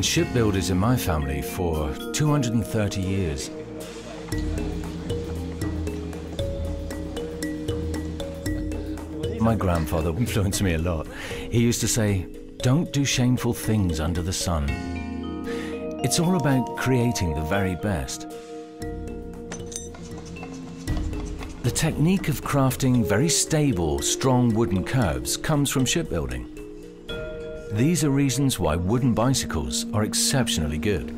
shipbuilders in my family for 230 years. My grandfather influenced me a lot. He used to say, "Don't do shameful things under the sun." It's all about creating the very best. The technique of crafting very stable, strong wooden curbs comes from shipbuilding. These are reasons why wooden bicycles are exceptionally good.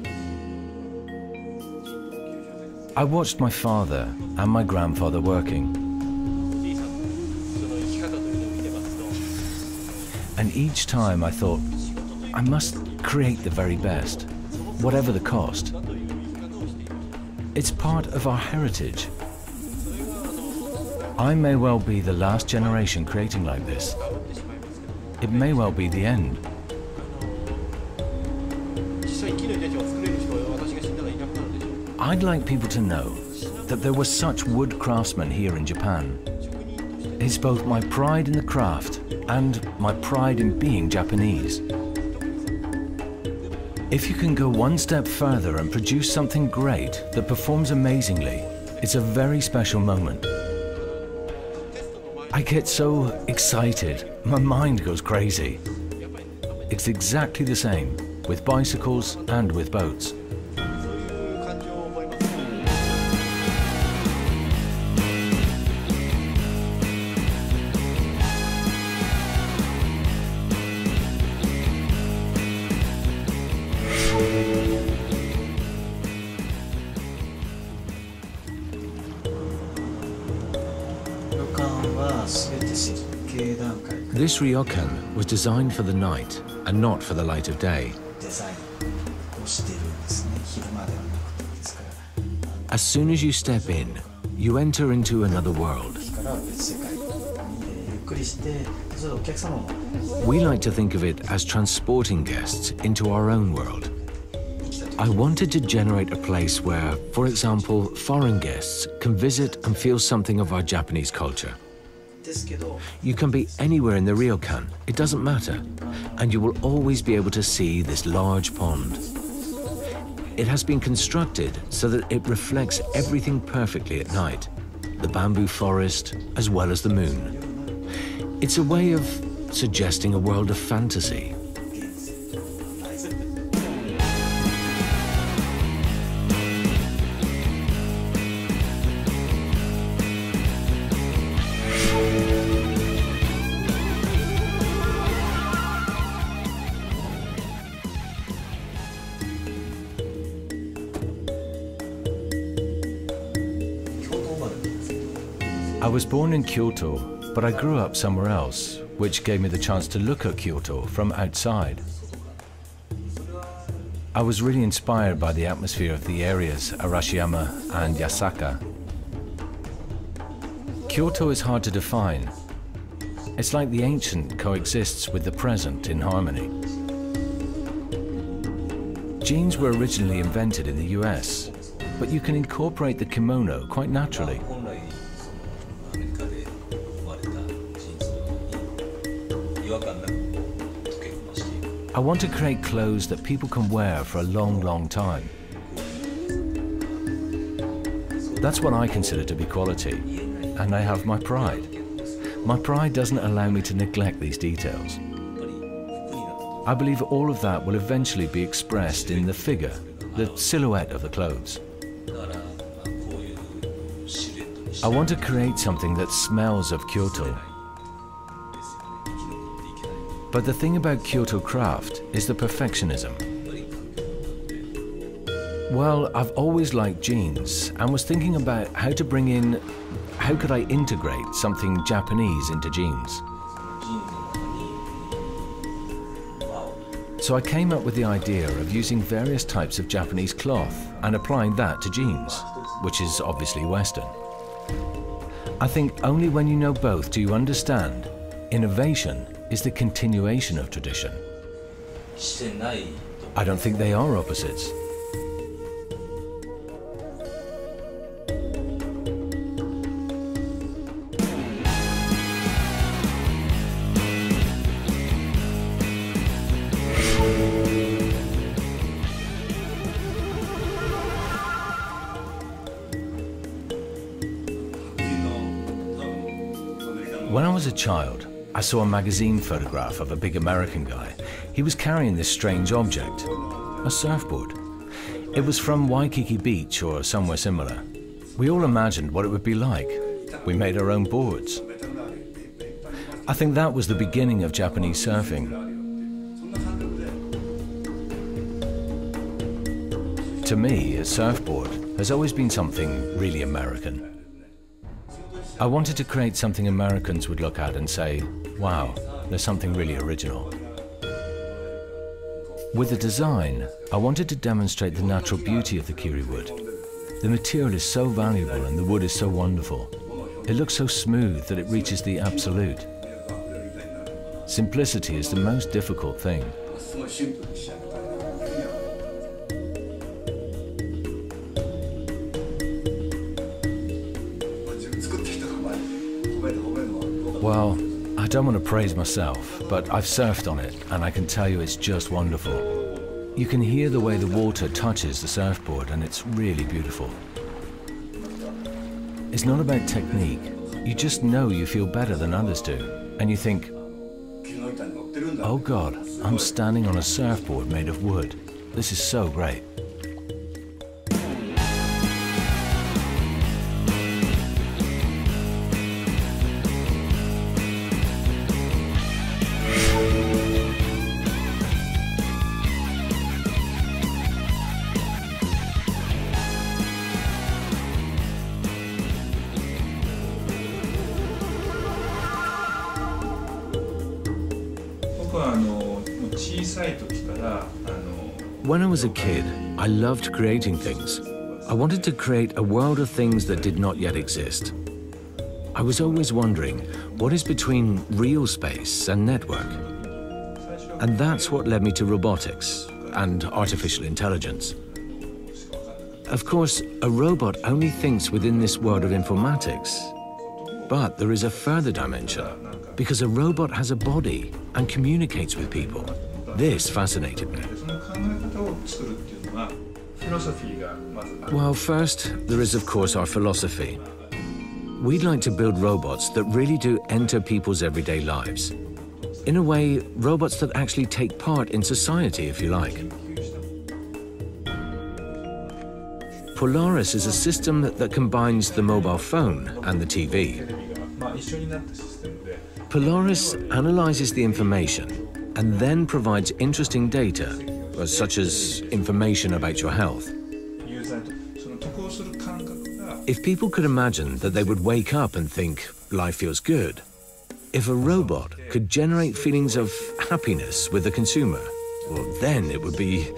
I watched my father and my grandfather working. And each time I thought, I must create the very best, whatever the cost. It's part of our heritage. I may well be the last generation creating like this. It may well be the end. I'd like people to know that there were such wood craftsmen here in Japan. It's both my pride in the craft and my pride in being Japanese. If you can go one step further and produce something great that performs amazingly, it's a very special moment. I get so excited, my mind goes crazy. It's exactly the same with bicycles and with boats. This ryokan was designed for the night and not for the light of day. As soon as you step in, you enter into another world. We like to think of it as transporting guests into our own world. I wanted to generate a place where, for example, foreign guests can visit and feel something of our Japanese culture. You can be anywhere in the ryokan, it doesn't matter, and you will always be able to see this large pond. It has been constructed so that it reflects everything perfectly at night, the bamboo forest as well as the moon. It's a way of suggesting a world of fantasy. I was born in Kyoto, but I grew up somewhere else, which gave me the chance to look at Kyoto from outside. I was really inspired by the atmosphere of the areas Arashiyama and Yasaka. Kyoto is hard to define. It's like the ancient coexists with the present in harmony. Jeans were originally invented in the US, but you can incorporate the kimono quite naturally. I want to create clothes that people can wear for a long, long time. That's what I consider to be quality, and I have my pride. My pride doesn't allow me to neglect these details. I believe all of that will eventually be expressed in the figure, the silhouette of the clothes. I want to create something that smells of Kyoto. But the thing about Kyoto craft is the perfectionism. Well, I've always liked jeans and was thinking about how could I integrate something Japanese into jeans? So I came up with the idea of using various types of Japanese cloth and applying that to jeans, which is obviously Western. I think only when you know both do you understand innovation is the continuation of tradition. I don't think they are opposites. When I was a child, I saw a magazine photograph of a big American guy. He was carrying this strange object, a surfboard. It was from Waikiki Beach or somewhere similar. We all imagined what it would be like. We made our own boards. I think that was the beginning of Japanese surfing. To me, a surfboard has always been something really American. I wanted to create something Americans would look at and say, wow, there's something really original. With the design, I wanted to demonstrate the natural beauty of the kiri wood. The material is so valuable and the wood is so wonderful. It looks so smooth that it reaches the absolute. Simplicity is the most difficult thing. Well, I don't want to praise myself, but I've surfed on it and I can tell you it's just wonderful. You can hear the way the water touches the surfboard and it's really beautiful. It's not about technique. You just know you feel better than others do. And you think, oh God, I'm standing on a surfboard made of wood. This is so great. When I was a kid, I loved creating things. I wanted to create a world of things that did not yet exist. I was always wondering, what is between real space and network? And that's what led me to robotics and artificial intelligence. Of course, a robot only thinks within this world of informatics. But there is a further dimension, because a robot has a body and communicates with people. This fascinated me. Well, first, there is of course our philosophy. We'd like to build robots that really do enter people's everyday lives. In a way, robots that actually take part in society, if you like. Polaris is a system that combines the mobile phone and the TV. Polaris analyzes the information and then provides interesting data, such as information about your health. If people could imagine that they would wake up and think, life feels good, if a robot could generate feelings of happiness with the consumer, well, then it would be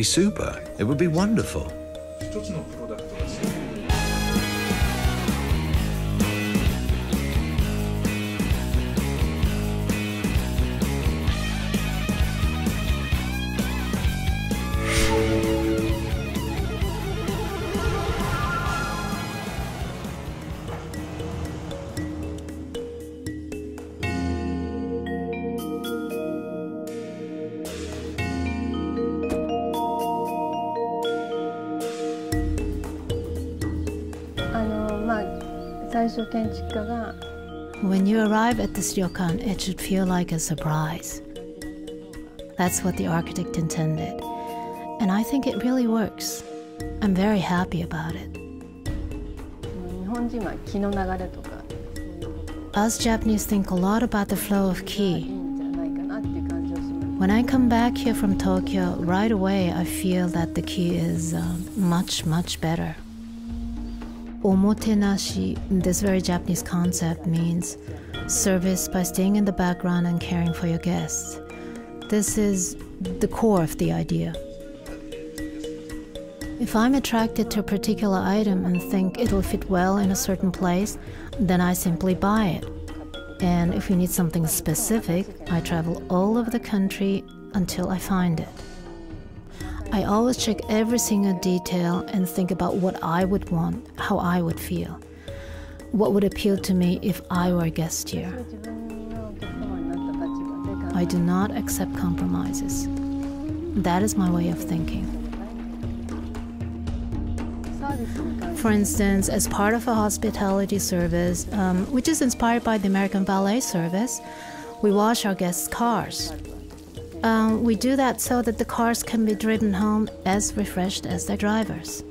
super, it would be wonderful. When you arrive at this ryokan, it should feel like a surprise. That's what the architect intended. And I think it really works. I'm very happy about it. Us Japanese think a lot about the flow of ki. When I come back here from Tokyo, right away I feel that the ki is much, much better. Omotenashi, this very Japanese concept, means service by staying in the background and caring for your guests. This is the core of the idea. If I'm attracted to a particular item and think it'll fit well in a certain place, then I simply buy it. And if you need something specific, I travel all over the country until I find it. I always check every single detail and think about what I would want, how I would feel. What would appeal to me if I were a guest here. I do not accept compromises. That is my way of thinking. For instance, as part of a hospitality service, which is inspired by the American valet service, we wash our guests' cars. We do that so that the cars can be driven home as refreshed as their drivers.